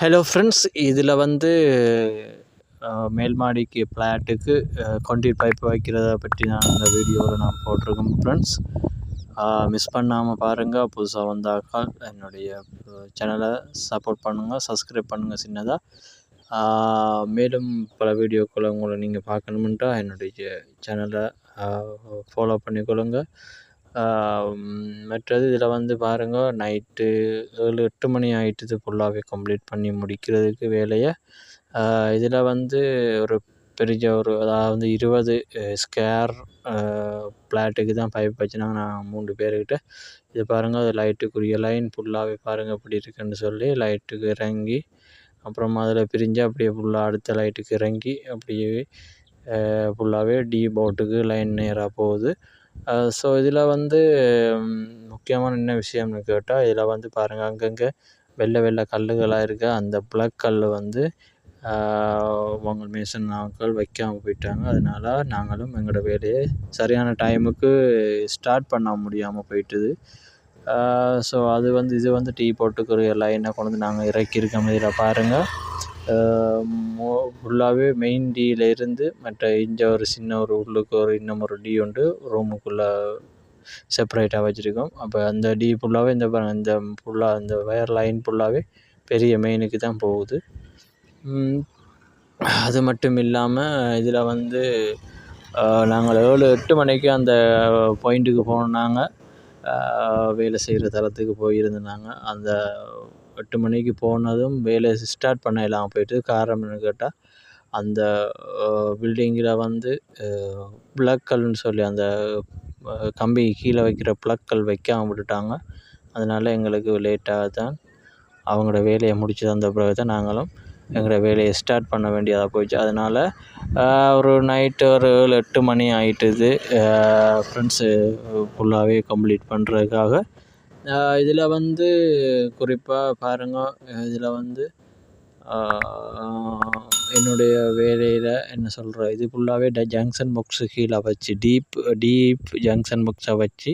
Hello friends, இதில் வந்து மேல் மாடிக்கு ஃப்ளாட்டுக்கு கான்க்ரீட் பைப் வைக்கிறத பற்றி இந்த வீடியோவில் நான் போட்டிருக்கேன் ஃப்ரெண்ட்ஸ். மிஸ் பண்ணாமல் பாருங்கள். புதுசாக வந்தாக்கால் என்னுடைய சேனலை சப்போர்ட் பண்ணுங்கள், சப்ஸ்கிரைப் பண்ணுங்கள் சின்னதாக. மேலும் பல வீடியோக்களை உங்களை நீங்கள் பார்க்கணுமென்றா என்னுடைய சேனலை ஃபாலோ பண்ணிக்கொள்ளுங்க. மற்றது இதில் வந்து பாருங்கள், நைட்டு 7-8 மணி ஆகிட்டுது ஃபுல்லாகவே கம்ப்ளீட் பண்ணி முடிக்கிறதுக்கு வேலையை. இதில் வந்து ஒரு பெரிய அதாவது 20 ஸ்கொயர் ஃப்ளாட்டுக்கு தான் பைப் வச்சுனாங்க. நான் 3 பேர்கிட்ட இது பாருங்கள், அது லைட்டுக்குரிய லைன் ஃபுல்லாகவே பாருங்கள் எப்படி இருக்குன்னு சொல்லி லைட்டுக்கு இறங்கி அப்புறம் அதில் பிரிஞ்சு அப்படியே ஃபுல்லாக அடுத்த லைட்டுக்கு இறங்கி அப்படியே ஃபுல்லாகவே டி போட்டுக்கு லைன் நேராக போகுது. ஸோ இதில் வந்து முக்கியமான என்ன விஷயம்னு கேட்டால், இதில் வந்து பாருங்கள், அங்கங்கே வெள்ளை வெள்ளை கல்லுகளாக இருக்க அந்த பிளக் கல் வந்து உங்கள் மேசன் நாட்கள் வைக்காமல் போயிட்டாங்க. அதனால் நாங்களும் எங்களோட வேலையை சரியான டைமுக்கு ஸ்டார்ட் பண்ண முடியாமல் போயிட்டுது. ஸோ அது வந்து இது வந்து டீ போட்டுக்கிற லைனை கொண்டு வந்து நாங்கள் இறக்கியிருக்கோம். இதில் பாருங்கள், ஃபுல்லாகவே மெயின் டீயில் இருந்து மற்ற இங்கே ஒரு சின்ன ஒரு உள்ளுக்கு இன்னும் ஒரு டீ உண்டு ரூமுக்குள்ளே செப்பரேட்டாக வச்சுருக்கோம். அப்போ அந்த டீ ஃபுல்லாகவே இந்த ஃபுல்லாக அந்த வயர் லைன் ஃபுல்லாகவே பெரிய மெயினுக்கு தான் போகுது. அது மட்டும் இல்லாமல் இதில் வந்து நாங்கள் 7-8 மணிக்கு அந்த பாயிண்ட்டுக்கு போனாங்க, வேலை செய்கிற தளத்துக்கு போயிருந்தாங்க. அந்த 8 மணிக்கு போனதும் வேலை ஸ்டார்ட் பண்ண இல்லாமல் போயிட்டு, காரணம் என்னன்னு கேட்டால், அந்த பில்டிங்கில் வந்து பிளக்கல்னு சொல்லி அந்த கம்பி கீழே வைக்கிற பிளக்கல் வைக்காமல் விட்டுட்டாங்க. அதனால் எங்களுக்கு லேட்டாக தான் அவங்களோட வேலையை முடிச்சு தந்த பிறகு தான் நாங்களும் எங்களோட வேலையை ஸ்டார்ட் பண்ண வேண்டியதாக போயிடுச்சு. அதனால் ஒரு நைட்டு ஒரு 7-8 மணி ஆகிட்டுது ஃப்ரெண்ட்ஸு ஃபுல்லாகவே கம்ப்ளீட் பண்ணுறதுக்காக. இதில் வந்து குறிப்பாக பாருங்கள், இதில் வந்து என்னுடைய வேலையில் என்ன சொல்கிற இது ஃபுல்லாகவே ஜங்ஷன் பாக்ஸு கீழே வச்சு டீப் ஜங்ஷன் பாக்ஸை வச்சு